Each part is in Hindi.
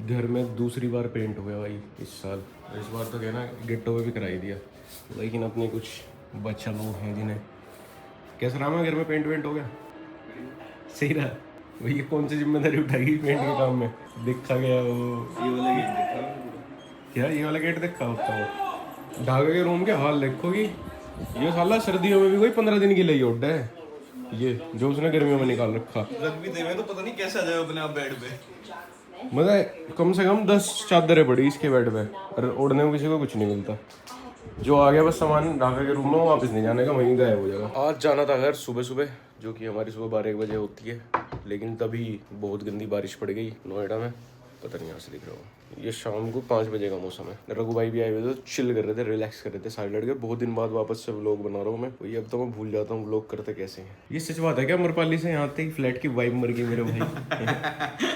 घर में दूसरी बार पेंट हुआ भाई इस साल। इस बार तो क्या ना गेटो पे भी कराई दिया, लेकिन अपने कुछ बच्चा लोग हैं जिन्हें। कैसा रहा मैं घर में पेंट वेंट हो गया? सही रहा। वही कौन सी जिम्मेदारी उठाएगी पेंट के काम में? देखा गया वो ये वाला गेट देखा मैंने पूरा। क्या ये वाला गेट देखा होता हो? ढाका के रूम के हाल देखोगी। ये साला सर्दियों में भी कोई 15 दिन के लिए ही उड्डा है, ये जो उसने गर्मियों में निकाल रखा। रख भी देवे तो पता नहीं कैसे आ जाए अपने आप बेड पे। मतलब कम से कम 10 चादरें पड़ी इसके बेड पे, और ओढ़ने को किसी को कुछ नहीं मिलता। जो आ गया बस सामान ढाका के रूम में, वो वापस नहीं जाने का, वहीं गायब हो जाएगा। आज जाना था घर सुबह सुबह, जो कि हमारी सुबह 12 बजे होती है, लेकिन तभी बहुत गंदी बारिश पड़ गई नोएडा में। पता नहीं यहाँ से दिख रहा हो, ये शाम को 5 बजे का मौसम है। रघु भाई भी आए हुए थे, चिल कर रहे थे, रिलैक्स कर रहे थे सारे लड़के। बहुत दिन बाद वापस से व्लॉग बना रहा हूँ मैं। वही अब तो मैं भूल जाता हूँ व्लॉग करते कैसे हैं। ये सच बात है क्या, अमरपाली से यहाँ तक फ्लैट की वाइब मर गई मेरे भाई।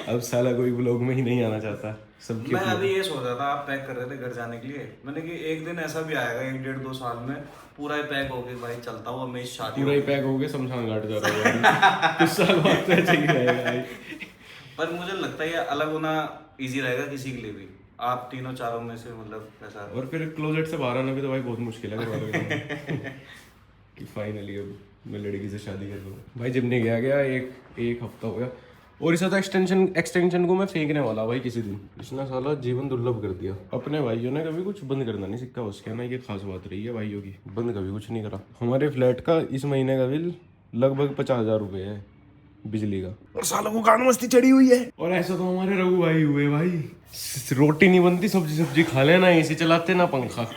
अब साला कोई व्लॉग में ही नहीं आना चाहता सबकी। मैं अभी ये सोच रहा था, आप पैक कर रहे थे घर जाने के लिए, मैंने कि एक दिन ऐसा भी आएगा 1-1.5-2 साल में पूरा ही पैक होके भाई चलता हुआ मेरी शादी पूरा ही पैक हो गया, शमशान घाट जा रहा है। कुछ साल बाद तो ऐसे ही रहेगा भाई। पर मुझे लगता है ये अलग होना इजी रहेगा किसी के लिए भी, आप तीनों चारों में से मतलब ऐसा। और फिर क्लोजेट से बाहर आना भी तो भाई बहुत मुश्किल है घर वालों के लिए। कि फाइनली अब मैं लड़की से शादी कर लूँ भाई। जब नहीं गया गया एक हफ्ता हो गया, और इस तो एक्सटेंशन को मैं फेंकने वाला भाई किसी दिन। इसने साला जीवन दुर्लभ कर दिया। अपने भाइयों ने कभी कुछ बंद करना नहीं सीखा उसके ना, ये खास बात रही है भाइयों की। बंद कभी कुछ नहीं करा। हमारे फ्लैट का इस महीने का बिल लगभग 50,000 रुपये है बिजली का, और सालों को गांड मस्ती चढ़ी हुई है। और ऐसा तो हमारे रघु भाई हुए भाई, रोटी नहीं बनती, सब्जी खा लेना, एसी चलाते ना पंखा,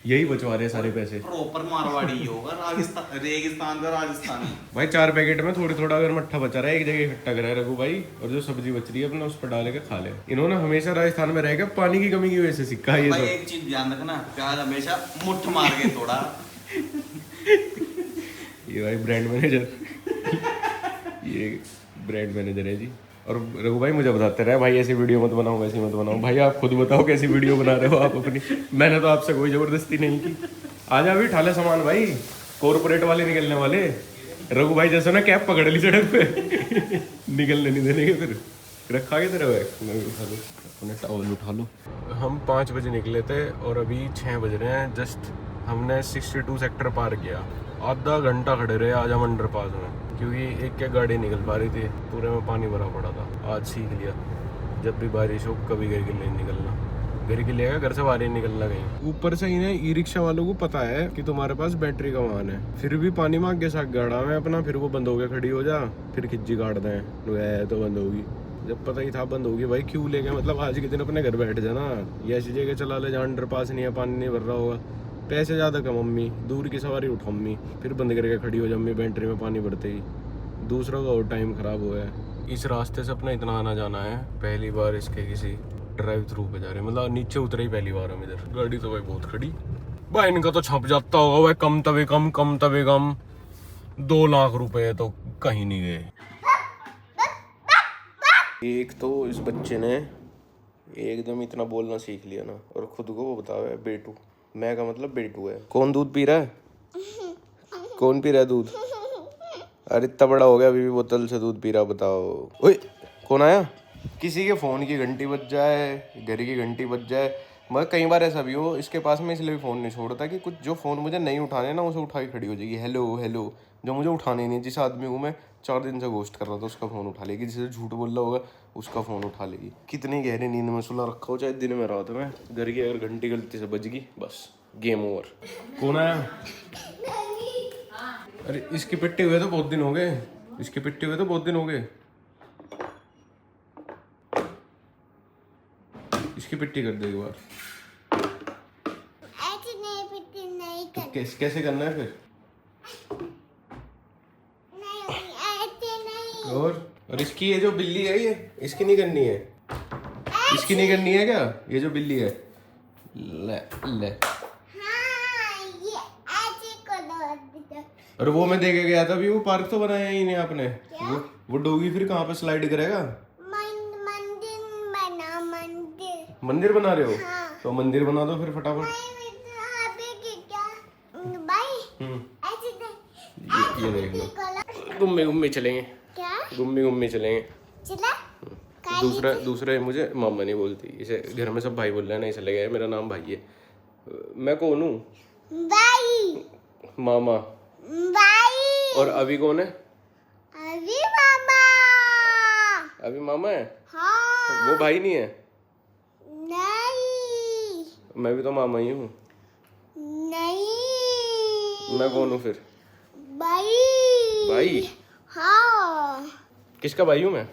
यही बचवा रहे सारे पैसे। प्रॉपर मारवाड़ी ही होगा, राजस्थान रेगिस्तान का राजस्थानी भाई 4 पैकेट में थोड़ा अगर मट्ठा बचा रहा है एक जगह इकट्ठा करा है रघु भाई, और जो सब्जी बच रही है अपने उस पर डाल के खा ले। इन्होंने हमेशा राजस्थान में रहकर पानी की कमी की वजह से सीखा है ये भाई। तो। एक चीज ध्यान रखना, प्याज हमेशा मुट्ठ मार के तोड़ा। ये भाई ब्रांड मैनेजर, ये ब्रांड मैनेजर है जी। और रघु भाई मुझे बताते रहे भाई ऐसी वीडियो मत बनाओ, वैसी मत बनाओ। भाई आप खुद बताओ कैसी वीडियो बना रहे हो आप अपनी, मैंने तो आपसे कोई जबरदस्ती नहीं की। आजा भी ठाले सामान भाई, कॉर्पोरेट वाले निकलने वाले। रघु भाई जैसे ना कैप पकड़ ली सड़क पे। निकलने नहीं देने के, फिर रखा के तेरे बैग उठा लो, अपने टॉवल उठा लो। हम 5 बजे निकले थे और अभी 6 बज रहे हैं जस्ट। हमने 62 सेक्टर पार किया, आधा घंटा खड़े रहे आजम अंडर पास में, क्योंकि एक क्या गाड़ी निकल पा रही थी, पूरे में पानी भरा पड़ा था। आज सीख लिया जब भी बारिश हो कभी घर के लिए निकलना, घर के लिए घर से बाहर ही निकलना कहीं। ऊपर से इन्हें ई रिक्शा वालों को पता है कि तुम्हारे पास बैटरी का वाहन है, फिर भी पानी में आगे साथ गाड़ा में अपना, फिर वो बंद हो गया खड़ी हो जा, फिर खिज्जी काट दें तो बंद होगी। जब पता ही था बंद होगी भाई क्यों लेके, मतलब आज के दिन अपने घर बैठ जाना, ये ऐसी जगह चला ले जहाँ अंडर पास नहीं है, पानी नहीं भर रहा होगा, पैसे ज़्यादा कम अम्मी, दूर की सवारी उठा अम्मी, फिर बंद करके खड़ी हो जा अम्मी बैटरी में पानी भरते ही। दूसरों का और टाइम खराब हुआ है। इस रास्ते से अपना इतना आना जाना है, पहली बार इसके किसी ड्राइव थ्रू पे जा रहे हैं, मतलब नीचे उतरे ही पहली बार हम इधर। गाड़ी तो भाई बहुत खड़ी भाई, इनका तो छप जाता होगा भाई, कम तवे कम 2 लाख रुपए तो कहीं नहीं गए। एक तो इस बच्चे ने एकदम इतना बोलना सीख लिया ना, और खुद को वो बतावे बेटू, मैं का मतलब बेटू है। कौन दूध पी रहा है? कौन पी रहा है दूध? अरे इतना बड़ा हो गया अभी भी बोतल से दूध पी रहा, बताओ। ओए कौन आया? किसी के फ़ोन की घंटी बज जाए, घर की घंटी बज जाए, मगर कई बार ऐसा भी हो इसके पास में, इसलिए भी फ़ोन नहीं छोड़ता कि कुछ जो फ़ोन मुझे नहीं उठाने ना उसे उठा के खड़ी हो जाएगी। हेलो जो मुझे उठाने नहीं, जिस आदमी को मैं 4 दिन से घोस्ट कर रहा था उसका फ़ोन उठा लेगी, जिसे झूठ बोल रहा होगा उसका फ़ोन उठा लेगी। कितनी गहरी नींद में सुला रखा हो, चाहे दिन में रात में, घर की अगर घंटी गलती से बज गई बस गेम ओवर। कौन आया? अरे इसकी पिट्टी हुए तो बहुत दिन हो गए, इसकी पिट्टी कर दे एक बार। ऐसे नहीं पिट्टी नहीं तो कैसे करना है फिर? ऐसे नहीं। और इसकी ये जो बिल्ली है, ये इसकी नहीं करनी है, इसकी नहीं करनी है क्या? ये जो बिल्ली है, ले हाँ ये ऐसे करो। और वो मैं देखे गया था अभी, वो पार्क तो बनाया ही नहीं आपने। वो डोगी फिर कहाँ पे स्लाइड करेगा? मंदिर बना रहे हो? हाँ। तो मंदिर बना दो फिर फटाफट। ये देख लो, घूमे चलेंगे, क्या घूमे चलेंगे। चला दूसरे मुझे मामा नहीं बोलती, इसे घर में सब भाई बोल रहे हैं ना, इसे लगा मेरा नाम भाई है। मैं कौन हूँ? भाई। मामा। भाई। और अभी कौन है? अभी मामा। अभी मामा है? हाँ। वो भाई नहीं है? नहीं। मैं भी तो मामा ही हूँ। नहीं। मैं कौन हूँ फिर? भाई। भाई? हाँ। किसका भाई हूँ मैं?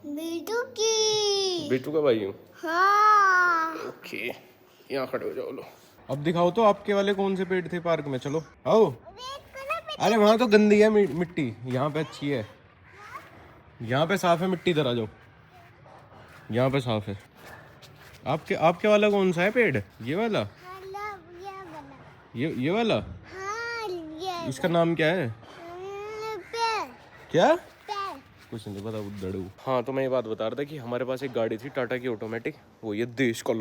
बिट्टू की। बिट्टू का भाई हूँ। हाँ। ओके, यहाँ खड़े हो जाओ लो। अब दिखाओ तो आपके वाले कौन से पेड़ थे पार्क में, चलो आओ। अरे वहाँ तो गंदी है मिट्टी, यहाँ पे अच्छी है, यहाँ पे साफ है मिट्टी, इधर आ जाओ, यहाँ पे साफ है। आपके वाला कौन सा है पेड़? ये वाला? ये वाला? हाँ, ये इसका नाम क्या है? पेड़। क्या? पेड़। कुछ नहीं पता, उधड़ू। हाँ, तो मैं ये बात बता रहा था कि हमारे पास एक गाड़ी थी टाटा की ऑटोमेटिक, वो ये देश का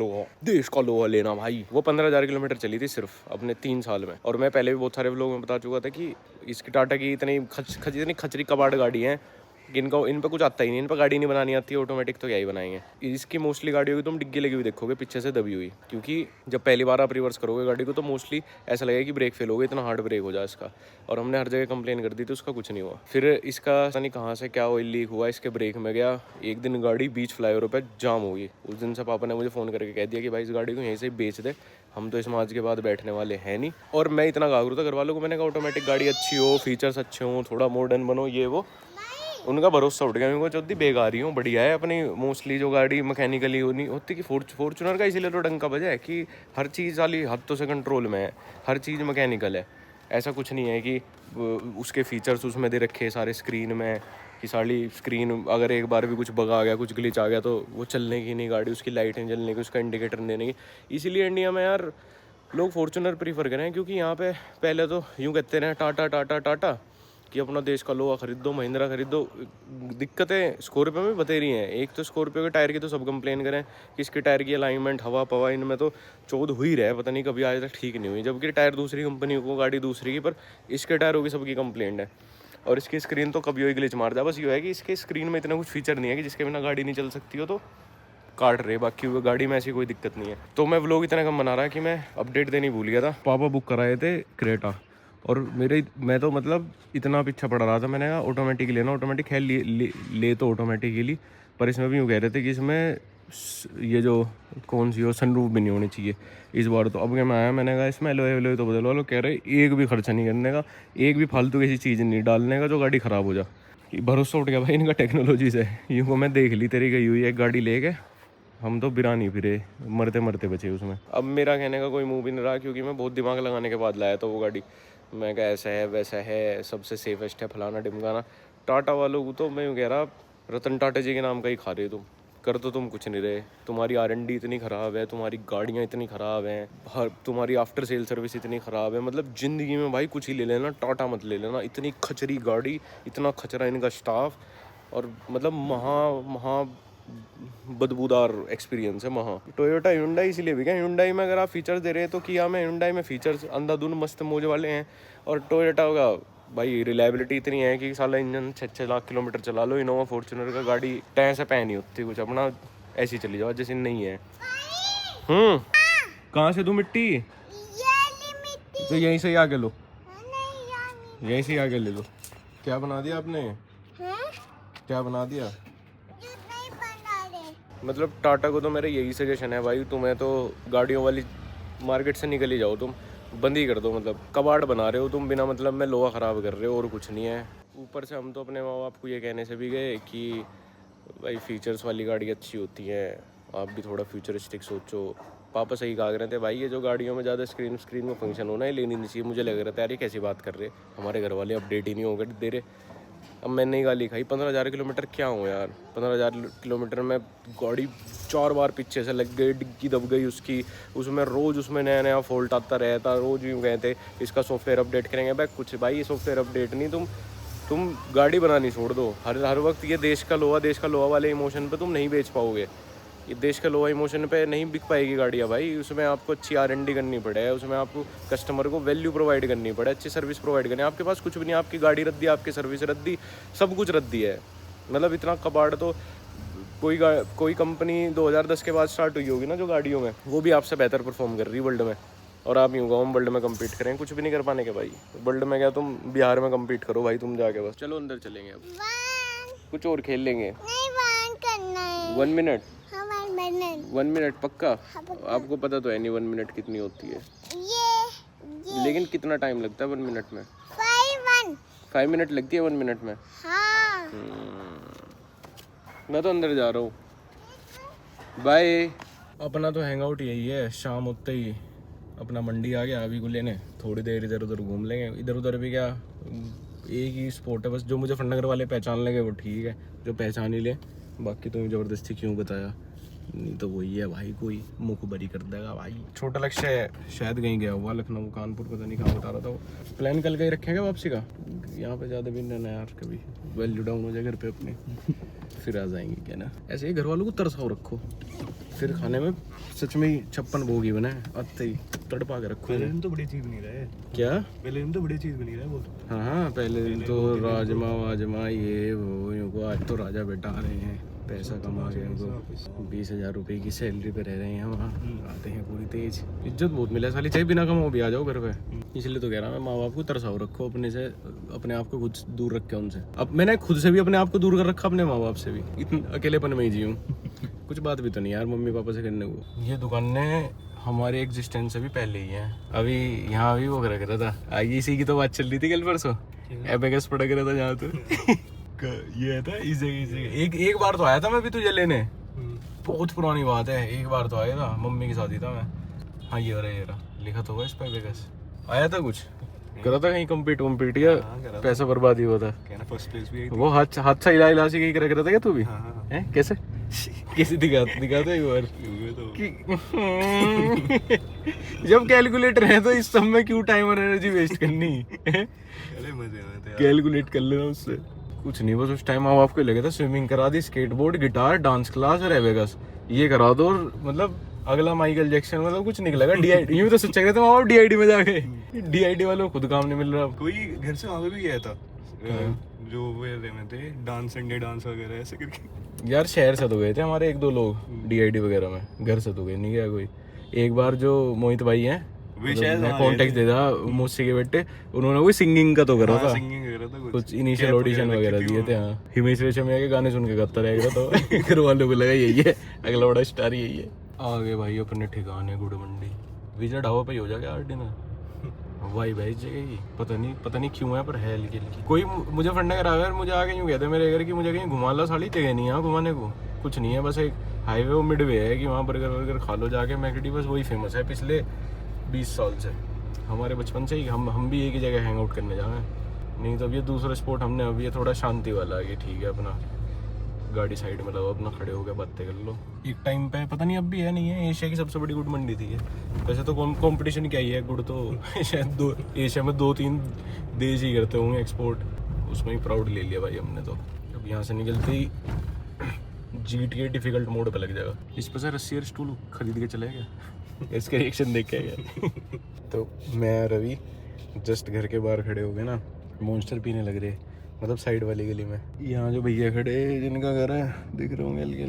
लोहा लेना भाई। वो 15,000 किलोमीटर चली थी सिर्फ अपने 3 साल में। और मैं पहले भी बहुत सारे लोगों में बता चुका था कि इसकी टाटा की इतनी खचरी कबाड़ गाड़ी है कि इन पे कुछ आता ही नहीं, इन पे गाड़ी नहीं बनानी आती है ऑटोमेटिक, तो क्या ही बनाएंगे। इसकी मोस्टली गाड़ियों की तुम डिग्गी लगी हुई देखोगे पीछे से दबी हुई, क्योंकि जब पहली बार आप रिवर्स करोगे गाड़ी को तो मोस्टली ऐसा लगेगा कि ब्रेक फेल हो गया, इतना हार्ड ब्रेक हो जाए इसका। और हमने हर जगह कंप्लेन कर दी थी, उसका कुछ नहीं हुआ। फिर इसका पता नहीं कहाँ से क्या ऑयल लीक हुआ, इसके ब्रेक में गया, एक दिन गाड़ी बीच फ्लाईओवर पर जाम हो गई। उस दिन से पापा ने मुझे फ़ोन करके कह दिया कि भाई इस गाड़ी को यहीं से बेच दे, हम तो इसमें आज के बाद बैठने वाले हैं नहीं। और मैं इतना घाघरू था घर वालों को, मैंने कहा ऑटोमेटिक गाड़ी अच्छी हो, फीचर्स अच्छे हों, थोड़ा मॉडर्न बनो, ये वो। उनका भरोसा उठ गया, उनको चौथी बेकार ही हूँ, बढ़िया है अपनी मोस्टली जो गाड़ी मैकेनिकली नहीं होती कि फॉर्चूनर का इसीलिए तो डंका बजा है कि हर चीज़ वाली हाथों से कंट्रोल में है, हर चीज़ मैकेनिकल है। ऐसा कुछ नहीं है कि उसके फीचर्स उसमें दे रखे सारे स्क्रीन में कि सारी स्क्रीन अगर एक बार भी कुछ बगा आ गया, कुछ ग्लिच आ गया तो वो चलने की नहीं गाड़ी, उसकी लाइटें जलने की, उसका इंडिकेटर देने की। इसीलिए इंडिया में यार लोग फॉर्चूनर प्रीफर करें, क्योंकि यहाँ पे पहले तो यूँ कहते रहे टाटा टाटा टाटा कि अपना देश का लोहा खरीद दो, महिंद्रा खरीद दो। दिक्कतें स्कॉर्पियो में बतेरी हैं। एक तो स्कॉर्पियो के टायर की तो सब कंप्लेन करें कि इसके टायर की अलाइनमेंट, हवा पवा, इनमें तो चौध हुई रहे, पता नहीं कभी आज तक ठीक नहीं हुई। जबकि टायर दूसरी कंपनी को, गाड़ी दूसरी की, पर इसके टायरों की सबकी कंप्लेंट है। और इसकी स्क्रीन तो कभी ग्लिच मार जाए, बस ये है कि इसके स्क्रीन में इतना कुछ फीचर नहीं है कि जिसके बिना गाड़ी नहीं चल सकती हो, तो काट रहे, बाकी वो गाड़ी में ऐसी कोई दिक्कत नहीं है। तो मैं व्लॉग इतना कम बना रहा कि मैं अपडेट देनी भूल गया था। पापा बुक कराए थे क्रेटा, और मैं तो मतलब इतना पीछा पड़ा रहा था, मैंने कहा ऑटोमेटिक लेना, ऑटोमेटिक है ले तो ऑटोमेटिकली, पर इसमें भी यूँ कह रहे थे कि इसमें ये जो कौन सी हो सनरूफ भी नहीं होनी चाहिए इस बार। तो अब मैं आया, मैंने कहा इसमें एलोए तो बदलवा लो। कह रहे एक भी खर्चा नहीं करने का, एक भी फालतू किसी चीज़ नहीं डालने का जो गाड़ी ख़राब हो जा। भरोसा उठ गया भाई इनका टेक्नोलॉजी से। यूँ को मैं देख ली तेरी गई हुई एक गाड़ी लेके, हम तो बिरानी फिरे, मरते मरते बचे उसमें। अब मेरा कहने का कोई मुँह भी नहीं रहा, क्योंकि मैं बहुत दिमाग लगाने के बाद लाया था वो गाड़ी। मैं कहा ऐसा है वैसा है, सबसे सेफेस्ट है, फलाना ढिमकाना। टाटा वालों को तो मैं यूँ कह रहा, रतन टाटा जी के नाम का ही खा रहे हो तुम, कर तो तुम कुछ नहीं रहे। तुम्हारी R&D इतनी ख़राब है, तुम्हारी गाड़ियाँ इतनी ख़राब हैं, तुम्हारी आफ्टर सेल सर्विस इतनी ख़राब है। मतलब ज़िंदगी में भाई कुछ ही ले लेना, टाटा मत ले लेना। इतनी खचरी गाड़ी, इतना खचरा इनका स्टाफ, और मतलब महा बदबूदार एक्सपीरियंस है महा। टोयोटा हुंडई इसीलिए भी क्या, हुंडई में अगर आप फीचर्स दे रहे हैं तो किया में हुंडई में फीचर्स अंधाधुन मस्त मौज वाले हैं, और टोयोटा का भाई रिलायबिलिटी इतनी है कि साला इंजन 6-6 लाख किलोमीटर चला लो। इनोवा फॉर्च्यूनर का गाड़ी टैं से पैं नहीं होती कुछ, अपना ऐसी चली जाओ जैसे नहीं है। कहाँ से दूँ मिट्टी? तो यहीं से ही आके लो, यहीं से ही आके ले लो। क्या बना दिया आपने? क्या बना दिया? मतलब टाटा को तो मेरा यही सजेशन है भाई, तुम्हें तो गाड़ियों वाली मार्केट से निकल ही जाओ, तुम बंद ही कर दो। मतलब कबाड़ बना रहे हो तुम, बिना मतलब में लोहा ख़राब कर रहे हो, और कुछ नहीं है। ऊपर से हम तो अपने माँ बाप को ये कहने से भी गए कि भाई फीचर्स वाली गाड़ी अच्छी होती है, आप भी थोड़ा फ्यूचरिस्टिक सोचो। पापा सही कहा रहे थे भाई, ये जो गाड़ियों में ज़्यादा स्क्रीन में फंक्शन होना है लेनी नहीं चाहिए। मुझे लग रहा था यार ये कैसी बात कर रहे, हमारे घर वाले अपडेट ही नहीं होकर दे रहे। अब मैंने ही गाली खाई। 15,000 किलोमीटर क्या हो यार, 15,000 किलोमीटर में गाड़ी 4 बार पीछे से लग गई, डिग्गी दब गई उसकी, उसमें रोज़ उसमें नया नया फॉल्ट आता रहता। रोज़ यूँ कहते इसका सॉफ्टवेयर अपडेट करेंगे, भाई कुछ भाई ये सॉफ्टवेयर अपडेट नहीं, तुम गाड़ी बनानी छोड़ दो। हर वक्त ये देश का लोहा वाले इमोशन पे तुम नहीं बेच पाओगे। ये देश का लोहा इमोशन पे नहीं बिक पाएगी गाड़ियाँ भाई। उसमें आपको अच्छी R&D करनी पड़े, उसमें आपको कस्टमर को वैल्यू प्रोवाइड करनी पड़े, अच्छी सर्विस प्रोवाइड करनी। आपके पास कुछ भी नहीं, आपकी गाड़ी रद्दी, आपकी सर्विस रद्दी, सब कुछ रद्दी है। मतलब इतना कबाड़ तो कोई कंपनी 2010 के बाद स्टार्ट हुई होगी ना जो गाड़ियों में, वो भी आपसे बेहतर परफॉर्म कर रही है वर्ल्ड में। और आप यूँ हम वर्ल्ड में कम्पीट करें, कुछ भी नहीं कर पाने के भाई। वर्ल्ड में क्या, तुम बिहार में कम्पीट करो भाई तुम जाके बस। चलो अंदर चलेंगे अब, वन कुछ और खेल लेंगे। नहीं वन करना है 1 मिनट, हाँ 1 मिनट 1 मिनट पक्का? हाँ, पक्का। आपको पता तो है नहीं 1 मिनट कितनी होती है, ये लेकिन कितना टाइम लगता है 1 मिनट में? 5 मिनट लगती है 1 मिनट में। हाँ मैं तो अंदर जा रहा हूँ, बाय। अपना तो हैंग आउट यही है, शाम होते ही अपना मंडी आ गया अभी को लेने, थोड़ी देर इधर उधर घूम लेंगे। इधर उधर भी क्या, एक ही स्पॉट है बस, जो मुझे फनगर वाले पहचान लेंगे वो ठीक है, जो पहचान ही ले, बाकी तुम्हें ज़बरदस्ती क्यों बताया, नहीं तो वही है भाई, कोई मुख बरी कर देगा भाई। छोटा लक्ष्य है शायद कहीं गया हुआ, लखनऊ कानपुर पता नहीं कहाँ बता रहा था वो। प्लान कल का ही रखेगा वापसी का, यहाँ पे ज़्यादा भी नहीं यार, कभी वैल्यू डाउन हो जाए घर पे अपने, फिर आ जाएंगे क्या ना। ऐसे ही घर वालों को तरसाओ रखो, फिर खाने में सच में ही 56 भोग ही बना है, आते ही तड़पा के रखो। पहले दिन तो बड़ी चीज बनी रहा है, क्या? पहले दिन तो बड़ी चीज बनी रहा है बहुत। हाँ पहले दिन तो राजमा वाजमा ये वो इनको, आज तो राजा बेटा आ रहे हैं, पैसा कमा के इनको 20,000 रुपए की सैलरी पे रह रहे हैं वहाँ, आते हैं पूरी तेज, इज्जत बहुत मिला साली, चाहे बिना कमाओ भी आ जाओ घर पे। इसलिए तो कह रहा मैं, माँ बाप को तरसाओ रखो अपने से, अपने आप को खुद दूर रखे उनसे। अब मैंने खुद से भी अपने आप को दूर कर रखा, अपने माँ बाप से भी, इतने अकेलेपन में ही जी हूँ। कुछ बात भी तो नहीं यार मम्मी पापा से करने को। ये दुकानें हमारे एग्जिस्टेंस से भी पहले ही है। अभी यहाँ भी वो कर रहा था, इसी की तो बात चल रही थी कल परसों, एबेगस पढ़ रहा था जहाँ तो ये था इस जगह एक बार तो आया था मैं भी तुझे लेने, बहुत पुरानी बात है, एक बार तो आया था, मम्मी के साथ ही था मैं। हाँ ये रहा लिखा तो हुआ इस पे एबेगस। आया था कुछ करा था कहीं कम्पीट या पैसा बर्बाद ही हुआ था? फर्स्ट प्लेस भी आई वो हादसा इला से कहीं कर रहा था क्या तू भी? हाँ। हैं कैसे कैसे दिखाते एक बार तो जब कैलकुलेटर है तो इस सब में क्यों टाइम और एनर्जी वेस्ट करनी? अरे मजे में थे यार। कैलकुलेट कर लेना उससे कुछ नहीं, बस उस टाइम आपको लगे था स्विमिंग करा दी, स्केटबोर्ड, गिटार, डांस क्लास और एवेगस ये करा दो, और मतलब अगला माइकल जैक्सन, मतलब कुछ निकलेगा। डीआईडी यूं तो सोचा करते वहाँ डीआईडी में जाके, डीआईडी वालों को खुद काम नहीं मिल रहा। कोई घर से वहाँ पे भी गया था जो वो में थे, डांस इंडिया डांस वगैरह ऐसे करके। यार शहर से तो गए थे हमारे 1-2 लोग डीआईडी वगैरह में, घर से तो गए नहीं गया कोई। एक बार जो मोहित भाई हैं, मैं कॉन्टेक्ट दे था मुझसे के बेटे, उन्होंने कोई सिंगिंग का तो करा था, सिंगिंग वगैरह था कुछ इनिशियल ऑडिशन वगैरह दिए थे। हाँ हिमेश रेशमिया के गाने सुन के गाता रहेगा तो घर वालों को लगा यही है अगला बड़ा स्टार, यही है। आ गए भाई अपने ठिकाने गुड़ मंडी, विजय ढाबा पे ही हो जाएगा 8 डिनर भाई इस जगह ही, पता नहीं क्यों है पर है हल्की हल्की। कोई मुझे फंडा करा यार, मुझे आगे यूँ कहते मेरे घर की, मुझे कहीं घुमा ला, साली जगह नहीं है घुमाने को, कुछ नहीं है, बस एक हाईवे और मिडवे है कि वहाँ बर्गर वर्गर खा लो जाके, मैकडी बस वही फेमस है पिछले 20 साल से, हमारे बचपन से ही हम भी एक ही जगह हैंग आउट करने जा रहे हैं। नहीं तो अब ये दूसरा स्पॉट हमने अभी ये थोड़ा शांति वाला है, ठीक है अपना गाड़ी साइड में लगाओ, अपना खड़े होकर बातें कर लो। एक टाइम पे पता नहीं अब भी है नहीं है, एशिया की सबसे बड़ी गुड़ मंडी थी ये। वैसे तो कंपटीशन क्या ही है, गुड़ तो शायद एशिया में 2-3 देश ही करते होंगे एक्सपोर्ट, उसमें ही प्राउड ले लिया भाई हमने तो। अब यहाँ से निकलते ही GTA डिफिकल्ट मोड पे लग जाएगा। इस पर से रस्सी और स्टूल खरीद के चले गया, इसका रिएक्शन देख के गया। तो मैं रवि जस्ट घर के बाहर खड़े हो गए ना, मॉन्स्टर पीने लग रहे, मतलब साइड वाली गली में। यहाँ जो भैया खड़े जिनका घर है दिख रहे होंगे हल्के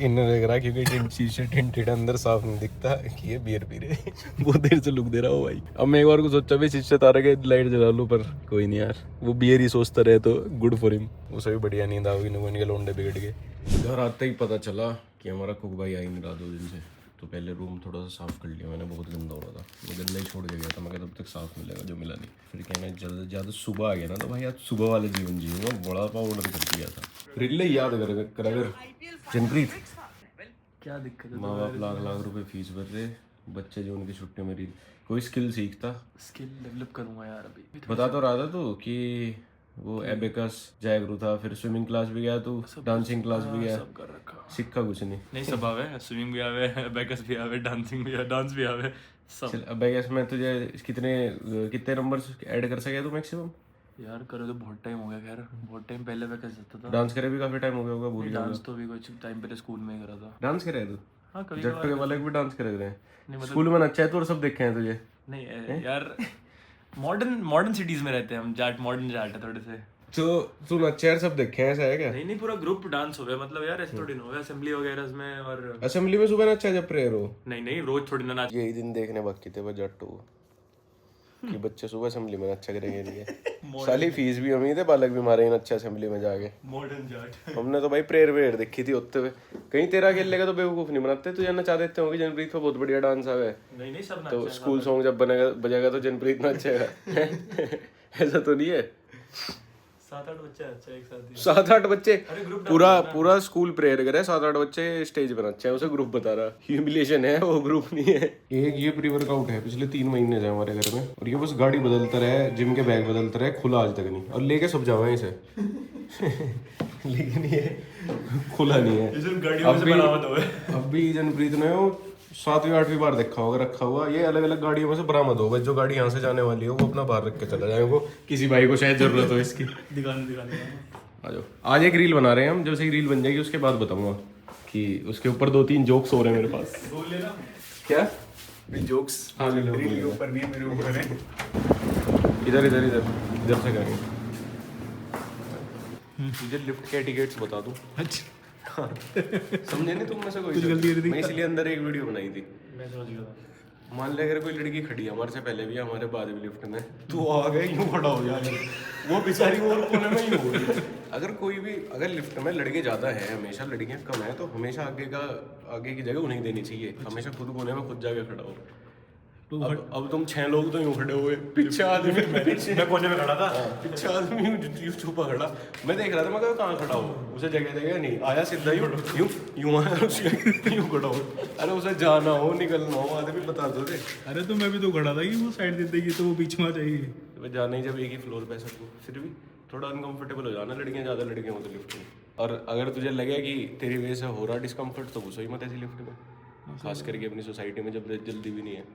इन्हें लग रहा है क्योंकि शीशे टिंटेड अंदर साफ नहीं दिखता कि ये बियर पी रहे। बहुत देर से लुक दे रहा हो भाई। अब मैं एक बार को सोचा भी शीशे तारे के लाइट जला लूँ, पर कोई नहीं यार, वो बियर ही सोचता रहे तो गुड फॉर हिम, उसे भी बढ़िया नींद आओगी, इनके लौंडे बिगड़ गए। घर आते ही पता चला कि हमारा कुक भाई आ ही नहीं रहा 2 दिन से, तो पहले रूम थोड़ा सा साफ़ कर लिया मैंने, बहुत गंदा हो रहा था, मैं गंदा ही छोड़ के गया था, मैं तब तक साफ़ मिलेगा, जो मिला नहीं। फिर कहना ज़्यादा सुबह आ गया ना, तो भाई आज सुबह वाले जीवन जीऊँगा, बड़ा पाव ऑर्डर कर दिया था। रिले याद कर जनप्रीत, क्या दिक्कत है? माँ बाप लाख रुपए फीस भर रहे, बच्चे जो उनकी छुट्टियों में कोई स्किल सीखता, स्किल डेवलप करूंगा यार अभी। बता तो रहा था तू कि वो एबेकस जायगरू था, फिर स्विमिंग क्लास भी गया तू, डांसिंग क्लास भी गया, सब कर रखा, सिक्का कुछ नहीं। नहीं सब आवे, स्विमिंग भी आवे, बैकस भी आवे, डांसिंग भी आवे, डांस भी आवे सब। चल अब एबेकस में तुझे कितने नंबर्स ऐड कर सके तू मैक्सिमम? यार करो तो बहुत टाइम हो गया, खैर बहुत टाइम पहले बैकस जाता था। डांस करे भी काफी टाइम हो गया होगा, भूल गया। डांस तो भी कुछ टाइम पहले स्कूल में ही करा था। डांस करे तू? हाँ कभी जट्टू के बालक भी डांस करे थे मतलब स्कूल में, अच्छा है तो, और सब देखे हैं तुझे? नहीं यार, मॉडर्न सिटीज में रहते हैं हम, जाट मॉडर्न जाट है थोड़े से। तो सुन अच्छा यार सब देखे हैं, ऐसा है क्या? नहीं नहीं, पूरा ग्रुप डांस हो गया, मतलब यार ऐसे थोड़ी ना हो गया असेंबली वगैरह में। और असेंबली में सुबह अच्छा जब प्रेयर हो। नहीं नहीं, रोज थोड़ी ना नाच। यही दिन देखने बाकी थे बस जट्टू कि बच्चे सुबह असेंबली में अच्छा करेंगे नहीं। साली फीस भी हमी थे, बालक भी मारे अच्छा असेंबली में जाके। मॉडर्न जाट। हमने तो भाई प्रेयर वेयर देखी थी होते हुए। कहीं तेरा खेल लेगा तो बेवकूफ नहीं बनाते, तुझे नचा देते होंगे जनप्रीत पे बहुत बढ़िया डांस आ गया। नहीं नहीं, सब तो स्कूल सॉन्ग जब बनेगा बजेगा तो जनप्रीत नचेगा। ऐसा तो नहीं है? 7-8 बच्चे अच्छा एक साथ ही। 7-8 बच्चे पूरा स्कूल प्रेयर करे, 7-8 बच्चे स्टेज पर अच्छे हैं, उसे ग्रुप बता रहा। ह्यूमिलिएशन है वो, ग्रुप नहीं है। एक ये प्री वर्कआउट है पिछले 3 महीने से हमारे घर में, और ये बस गाड़ी बदलता रहे, जिम के बैग बदलता रहे, खुला आज तक नहीं, और लेके सब जावा इसे। लेकिन ये खुला नहीं है। अब भी जनप्रीत ने 7वीं 8वीं बार देखा होगा रखा हुआ, ये अलग अलग गाड़ियों में से बरामद होगा। जो गाड़ी यहाँ से जाने वाली हो वो अपना बाहर रख के चला जाए, वो किसी भाई को शायद जरूरत हो इसकी। दिखाने आ जाओ, आज एक रील बना रहे हैं हम, जब से रील बन जाएगी उसके बाद बताऊंगा कि उसके ऊपर 2-3 जोक्स हो रहे हैं मेरे पास। बोल लेना क्या जोक्स? हाँ रील के ऊपर नहीं है, मेरे ऊपर है। इधर इधर इधर इधर से करेंगे। मुझे लिफ्ट के टिकट्स बता दूं। अच्छा समझे नहीं तुम में से कोई? गलती मैं इसलिए अंदर एक वीडियो बनाई थी। मैं समझ गया। मान ले अगर कोई लड़की खड़ी है हमारे से पहले भी, हमारे बाद भी लिफ्ट में, तो आ गए यूं खड़ा हो जाए, वो बेचारी वो कोने में ही हो गई। अगर कोई भी अगर लिफ्ट में लड़के ज्यादा है, हमेशा लड़कियां कम है, तो हमेशा आगे की जगह उन्हें देनी चाहिए। हमेशा खुद कोने में खुद जाके खड़ा हो। अब तुम 6 लोग तो यूं खड़े हुए, पीछे आदमी मैं कोने में खड़ा था, पीछे आदमी यूं छुपा खड़ा। मैं देख रहा था, मैं कहा कहाँ खड़ा हो, उसे जगह नहीं आया, सीधा यूं आया, यूं खड़ा हो। अरे उसे जाना हो निकलना हो आदमी बता दो दे। अरे तो मैं भी तो खड़ा था कि वो साइड दे देगी तो वो बीच में आ जाएगी। तो जाना ही जब एक ही फ्लोर पे सबको, फिर भी थोड़ा अनकंफर्टेबल हो जाना, लड़कियां ज़्यादा लड़कियां हो तो लिफ्ट में। और अगर तुझे लगे कि तेरी वजह से हो रहा डिस्कम्फर्ट, तो घुसो ही मत ऐसी लिफ्ट में, खास करके अपनी सोसाइटी में जब जल्दी भी नहीं है।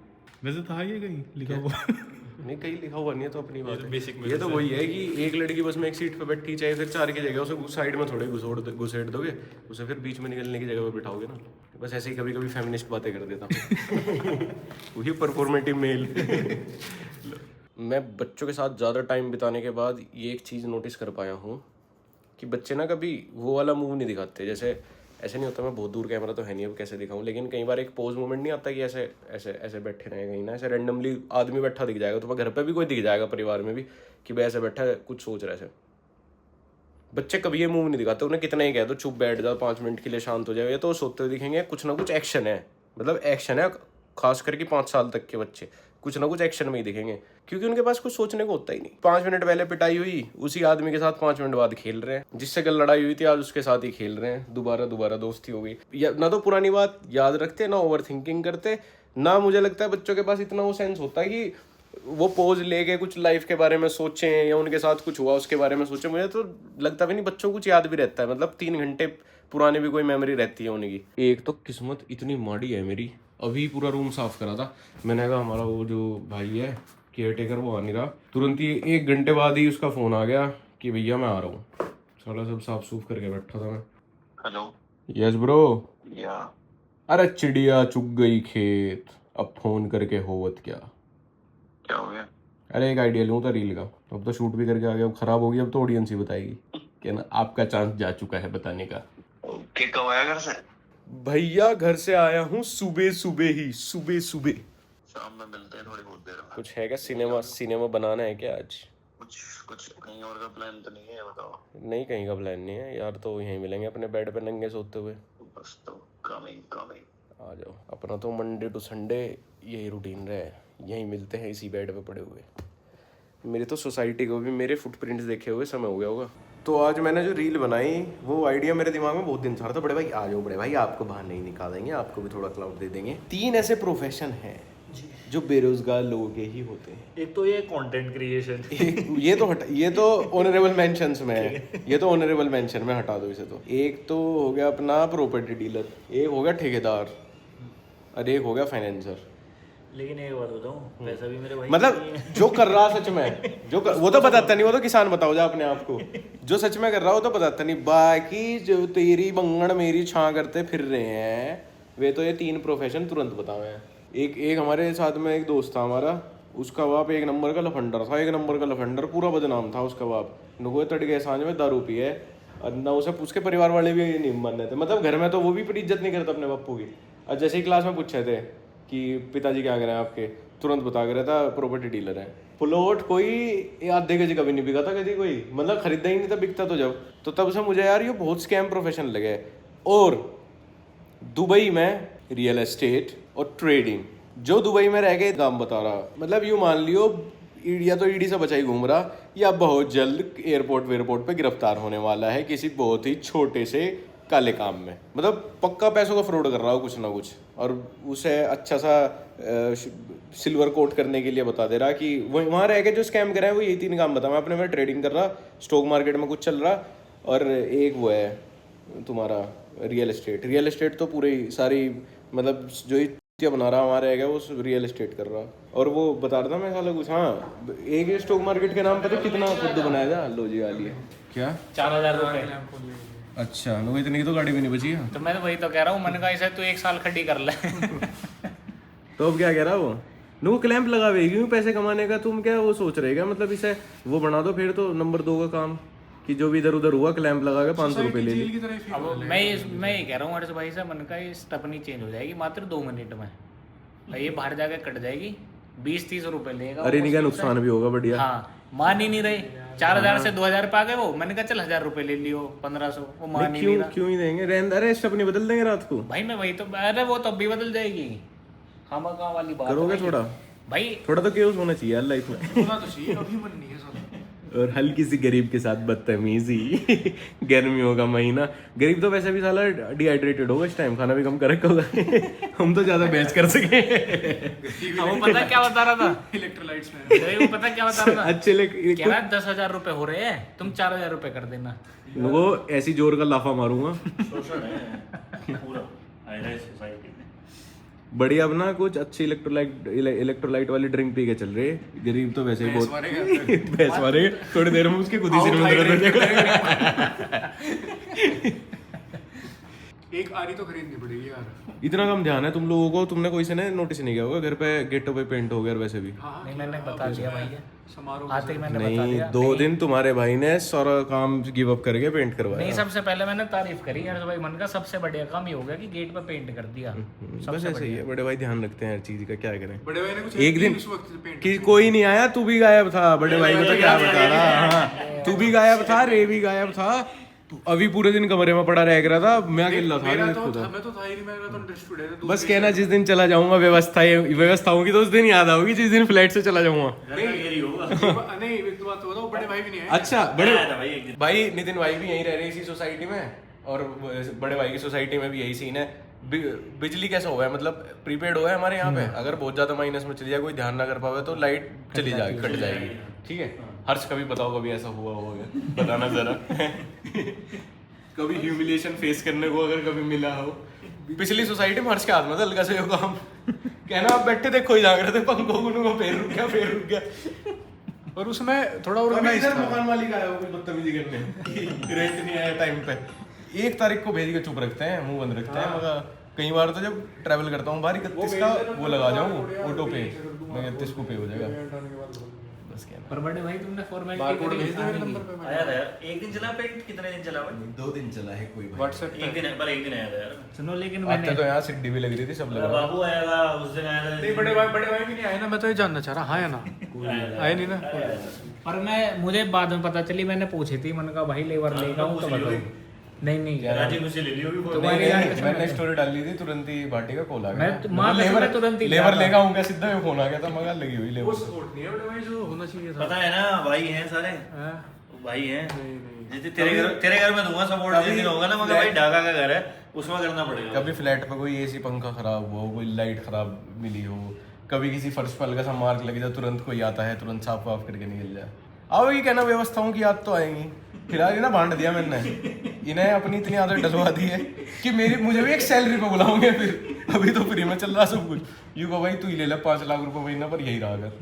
वैसे था ये कहीं लिखा हुआ? नहीं कहीं लिखा हुआ नहीं है तो अपनी बात है। बेसिक ये तो वही है कि एक लड़की बस में एक सीट पे बैठी, चाहे फिर 4 की जगह उसे साइड में थोड़े घुसेड़ दोगे, उसे फिर बीच में निकलने की जगह पे बिठाओगे ना। बस ऐसे ही कभी कभी फेमिनिस्ट बातें कर देता हूँ। वही परफॉर्मेटिव मेल। मैं बच्चों के साथ ज़्यादा टाइम बिताने के बाद ये एक चीज़ नोटिस कर पाया हूँ कि बच्चे ना कभी वो वाला मूव नहीं दिखाते। जैसे ऐसे नहीं होता, मैं बहुत दूर कैमरा तो है नहीं अब कैसे दिखाऊं, लेकिन कई बार एक पोज मूवमेंट नहीं आता कि ऐसे ऐसे ऐसे बैठे रहे कहीं ना, ऐसे रैंडमली आदमी बैठा दिख जाएगा। तो मैं घर पे भी कोई दिख जाएगा परिवार में भी कि भाई ऐसे बैठा है कुछ सोच रहा है ऐसे। बच्चे कभी ये मूव नहीं दिखाते, उन्हें कितना ही कह दो चुप बैठ जाओ 5 मिनट के लिए शांत हो जाए, ये तो सोते हुए दिखेंगे। कुछ ना कुछ एक्शन है, मतलब एक्शन है, खास करके 5 साल तक के बच्चे कुछ ना कुछ एक्शन में ही दिखेंगे, क्योंकि उनके पास कुछ सोचने को होता ही नहीं। 5 मिनट पहले पिटाई हुई, उसी आदमी के साथ 5 मिनट बाद खेल रहे हैं, जिससे कल लड़ाई हुई थी आज उसके साथ ही खेल रहे हैं, दोबारा दोस्ती हो गई। ना तो पुरानी बात याद रखते, ना ओवर थिंकिंग करते, ना मुझे लगता है बच्चों के पास इतना वो सेंस होता है कि वो पोज लेके कुछ लाइफ के बारे में सोचें या उनके साथ कुछ हुआ उसके बारे में सोचें। मुझे तो लगता भी नहीं बच्चों को कुछ याद भी रहता है, मतलब 3 घंटे पुरानी भी कोई मेमोरी रहती है उनकी। एक तो किस्मत इतनी माड़ी है मेरी, अभी पूरा रूम साफ करा था मैंने, कहा हमारा वो जो भाई है केयर टेकर वो आ नहीं रहा, तुरंत ही 1 घंटे बाद ही उसका फोन आ गया कि भैया मैं आ रहा हूँ। सारा सब साफ सूफ करके बैठा था मैं। हेलो। Yes bro. या अरे चिड़िया चुग गई खेत, अब फोन करके होवत क्या क्या हो गया? अरे एक आइडिया लूँ था रील का, अब तो शूट भी करके आ गया, अब खराब होगी अब तो ऑडियंस ही बताएगी कि ना आपका चांस जा चुका है बताने का। ओके, कब आया घर से? भैया घर से आया हूँ सुबह सुबह। शाम में मिलते हैं थोड़ी बहुत देर में। कुछ है क्या? सिनेमा बनाना है क्या आज? कुछ कहीं और का प्लान तो नहीं है, बताओ। नहीं कहीं का प्लान नहीं है यार, तो यहीं मिलेंगे अपने बेड पे नंगे सोते हुए। बस तो कमिंग आ जाओ, अपना तो मंडे टू संडे यही रूटीन रहे, यहीं मिलते हैं इसी बेड पे पड़े हुए। मेरी तो सोसाइटी को भी मेरे फुटप्रिंट्स देखे हुए समय हो गया होगा। तो आज मैंने जो रील बनाई वो आइडिया मेरे दिमाग में बहुत दिन से आ रहा था। बड़े भाई आ जाओ, बड़े भाई आपको बाहर नहीं निकालेंगे, आपको भी थोड़ा क्लाउड दे देंगे। 3 ऐसे प्रोफेशन हैं जो बेरोजगार लोगों के ही होते हैं। एक तो ये कंटेंट क्रिएशन, ये तो ऑनरेबल मेंशंस में है, ये तो ऑनरेबल मेंशन में हटा दो इसे। तो एक तो हो गया अपना प्रॉपर्टी डीलर, एक हो गया ठेकेदार, और एक हो गया फाइनेंसर। लेकिन एक बात बताऊं, पैसा भी मेरे भाई मतलब जो कर रहा सच में वो तो बताता नहीं, वो तो किसान बताओ जा अपने आप को। जो सच में कर रहा हो तो बताता नहीं, बाकी जो तेरी बंगड़ मेरी छां करते फिर रहे हैं वे तो ये 3 प्रोफेशन तुरंत बताओ हैं। एक हमारे साथ में एक दोस्त था हमारा, उसका बाप एक नंबर का लफंडर था, एक नंबर का लफंडर, पूरा बदनाम था उसका बाप। नुगो तट गए सांझ में दारू पी है, और ना उसे उसके परिवार वाले भी नहीं मानने थे, मतलब घर में तो वो भी इज्जत नहीं करता अपने बापू की। और जैसे ही क्लास में पूछे थे कि पिताजी क्या करें आपके, तुरंत बता के रहता प्रॉपर्टी डीलर है। प्लॉट कोई आधे गज कभी नहीं बिका था कभी कोई, मतलब खरीदा ही नहीं था, बिकता तो जब, तो तब से मुझे यार ये बहुत स्कैम प्रोफेशन लगे। और दुबई में रियल एस्टेट और ट्रेडिंग, जो दुबई में रह के काम बता रहा, मतलब यूँ मान लियो या तो ईडी से बचा ही घूम रहा, या बहुत जल्द एयरपोर्ट वेयरपोर्ट पे गिरफ्तार होने वाला है किसी बहुत ही छोटे से काले काम में, मतलब पक्का पैसों का फ्रॉड कर रहा हो कुछ ना कुछ, और उसे अच्छा सा सिल्वर कोट करने के लिए बता दे रहा कि वो वहाँ रह के जो स्कैम कर रहे हैं वो यही 3 काम बता। मैं अपने में ट्रेडिंग कर रहा, स्टॉक मार्केट में कुछ चल रहा, और एक वो है तुम्हारा रियल एस्टेट तो पूरी सारी मतलब जो ही बना रहा हमारे रहेगा वो रियल एस्टेट कर रहा। और वो बता रहा था मैं साला कुछ, हाँ एक स्टॉक मार्केट के नाम पे तो कितना खुद बनाया था, लो जी वाली है क्या 4000 रुपए। अच्छा वो इतनी की तो गाड़ी भी नहीं बची है। तो मैं तो वही तो कह रहा हूँ, मैंने कहा इसे तू 1 साल खड्डी कर ले। तो अब क्या कह रहा वो नो क्लैंप लगावे क्यों पैसे कमाने का, तुम क्या वो सोच रहे क्या, मतलब इसे वो बना दो फिर तो नंबर 2 का काम कि जो भी इधर उधर हुआ क्लैंप लगा के 500 रुपए ले ली। अब मैं ये कह रहा हूँ हर्ष भाई साहब, मन का ये स्टपनी चेंज हो जाएगी मात्र 2 मिनट में, ये बाहर जाके कट जाएगी, 20-30 रुपए लेगा। अरे इनका नुकसान भी होगा बढ़िया। हाँ मान ही नहीं रहे, 4000 से 2000 पे आ गए वो, मैंने कहा चल 1000 रुपए ले लियो 1500, वो मान ही नहीं रहा। क्यों ही देंगे, अरे स्टपनी बदल देंगे रात को भाई मैं वही तो, अरे वो तब भी बदल जाएगी, खामखा वाली बात करोगे थोड़ा भाई, थोड़ा तो केओस होना चाहिए लाइफ में। होना तो चाहिए, अभी मन नहीं है साला। और हल्की सी गरीब के साथ बदतमीजी। गर्मियों का महीना, गरीब तो वैसे भी साला डिहाइड्रेटेड होगा इस टाइम, खाना भी कम करेक्ट होगा। हम तो ज्यादा बेच कर सके। वो पता क्या बता रहा था, इलेक्ट्रोलाइट्स में वो पता क्या बता रहा था, अच्छे कह रहा 10,000 रुपए हो रहे हैं, तुम 4,000 रुपए कर देना। वो ऐसी जोर का लाफा मारूंगा पूरा हाईलाइट सोसाइटी में बढ़िया। अब ना कुछ अच्छी इलेक्ट्रोलाइट वाली ड्रिंक पी के चल रहे, गरीब तो वैसे ही बहुत भैंस मारे, थोड़ी देर में उसके खुद ही सिर में दर्द हो जाएगा। एक आरी तो खरीदनी पड़ेगी यार। इतना कम ध्यान है तुम लोगों को, तुमने कोई से ने नोटिस नहीं किया होगा घर पे गेटो पे पेंट हो गया और वैसे भी नहीं मैंने बता दिया भाई, समारोह आते ही मैंने बता नहीं। दिया। 2 दिन तुम्हारे भाई ने सारा काम गिव अप करके पेंट करवाया। नहीं सबसे पहले मैंने तारीफ करी हर्ष भाई, मन का सबसे बढ़िया काम ये हो गया कि गेट पे पेंट कर दिया। बस ऐसे ही है, बड़े भाई ध्यान रखते हैं हर चीज का, क्या करें। बड़े भाई ने कुछ एक दिन उस वक्त पेंट कि कोई नहीं आया, तू भी गायब था, बड़े भाई को तो क्या बता रहा। हाँ तू भी गायब था, रे भी गायब था, अभी पूरे दिन कमरे में पड़ा रह रहा था, मैं अकेला था। मैं तो था ही नहीं, मैं तो इंटरेस्टेड है। बस कहना जिस दिन चला जाऊंगा व्यवस्था होगी तो उस दिन याद आओगी जिस दिन फ्लाइट से चला जाऊंगा। नहीं एक बात तो बताओ, बड़े भाई भी नहीं है। अच्छा बड़े भाई नितिन भाई भी यहीं रह रहे इसी सोसाइटी में, और बड़े भाई की सोसाइटी में भी यही सीन है। बिजली कैसा हुआ है, मतलब प्रीपेड हुआ है हमारे यहाँ पे, अगर बहुत ज्यादा माइनस में चली जाए, कोई ध्यान ना कर पावे तो लाइट चली जाएगी, कट जाएगी। ठीक है हर्ष, कभी बताओ कभी ऐसा हुआ होगा, बताना जरा। कभी ह्यूमिलिएशन फेस करने को अगर कभी मिला हो। पिछली सोसाइटी में हर्ष के हाथ में था हल्का से होगा, हम कहना आप बैठे थे कोई जाग रहे थे, पंखों को फिर रुक गया। और उसमें थोड़ा ऑर्गेनाइज था। मकान मालिक आया हो कुछ बदतमीजी करने, रेंट नहीं आया टाइम पे, 1 तारीख को भेज के चुप रखते हैं, मुंह बंद रखते हैं। मगर कई बार तो जब ट्रैवल करता हूँ बाहर 31 का वो लगा जाऊँ ऑटो पे, मैं 31 को पे हो जाएगा। बस क्या पर बड़े भाई तुमने फॉर्मेलिटी बारकोड भेज दे मेरे नंबर पे। आया था यार, एक दिन चला पेंट, कितने दिन चला भाई? 2 दिन चला है कोई भाई। व्हाट्सएप एक दिन पर एक दिन आया था यार। सुनो, लेकिन आते मैंने तो यहाँ सिड्डी भी लग रही थी, सब लगा। बाबू आया था उस दिन, आया था। नहीं बड़े भाई भी नहीं आए ना, मैं तो ये जानना चाह रहा, हाँ या ना? आए नहीं ना? पर मुझे बाद में पता चली, मैंने पूछी थी, मैंने कहा भाई लेबर लेगा हूँ तो बताओ। नहीं राजी खुशी ले लियो भी बोल। तुम्हारी मैंने स्टोरी डाली थी, तुरंत ही भाटी का कॉल आ गया। मैं तुरंत ही लेबर लेगा हूँ क्या, सीधा में फोन आ गया था, मगर लगी हुई लेबर। सपोर्ट नहीं है बड़े भाई, जो होना चाहिए था। पता है ना भाई हैं सारे, हाँ? भाई हैं। नहीं। जिस तेरे घर में दूंगा सपोर्ट, जिस दिन होगा ना, मगर भाई ढाका का घर है, उसमें करना पड़ेगा। कभी फ्लैट पे कोई एसी पंखा खराब हुआ हो, कोई लाइट खराब मिली हो, कभी किसी फर्श पर हल्का सा मार्क लग जाए, तुरंत कोई आता है, तुरंत साफ वाफ करके निकल जाए। आओगी क्या ना, व्यवस्थाओं की याद तो आएंगी। फिलहाल ये ना बांट दिया मैंने, इन्हें अपनी इतनी आदत डलवा दी है कि मुझे भी एक सैलरी पे बुलाओगे फिर। अभी तो फ्री में चल रहा सब कुछ। यू को भाई तू ही ले ले 5 लाख रुपए महीना पर, यही रहा कर।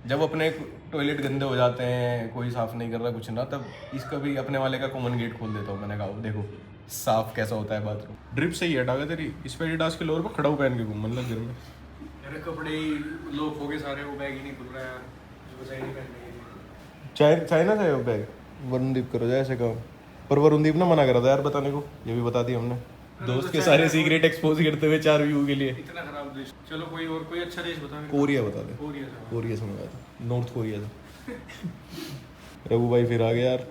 जब अपने टॉयलेट गंदे हो जाते हैं, कोई साफ नहीं कर रहा कुछ ना, तब इसका भी अपने वाले का कॉमन गेट खोल देता हूँ। मैंने कहा देखो साफ कैसा होता है बाथरूम। ड्रिप सही है, हटा तेरी इस पे एडिडास के लोअर पर खड़ा पहन के घूम, मतलब घर में मेरे कपड़े ही लॉक हो गए सारे, वो बैग ही नहीं खुल रहा है यार, मुझे सही नहीं पहनने के लिए। चाइना से है बैग। वरुणदीप करो जाए ऐसे काम, पर वरुणदीप ने मना करा था यार बताने को, ये भी बता दिया हमने। दोस्त के सारे सीक्रेट एक्सपोज करते हुए 4 व्यू के लिए। इतना खराब देश, चलो कोई और कोई अच्छा देश बता मेरे को। कोरिया बता दे। कोरिया से। कोरिया से मंगाया था, नॉर्थ कोरिया से। रघु भाई फिर आ गया यार।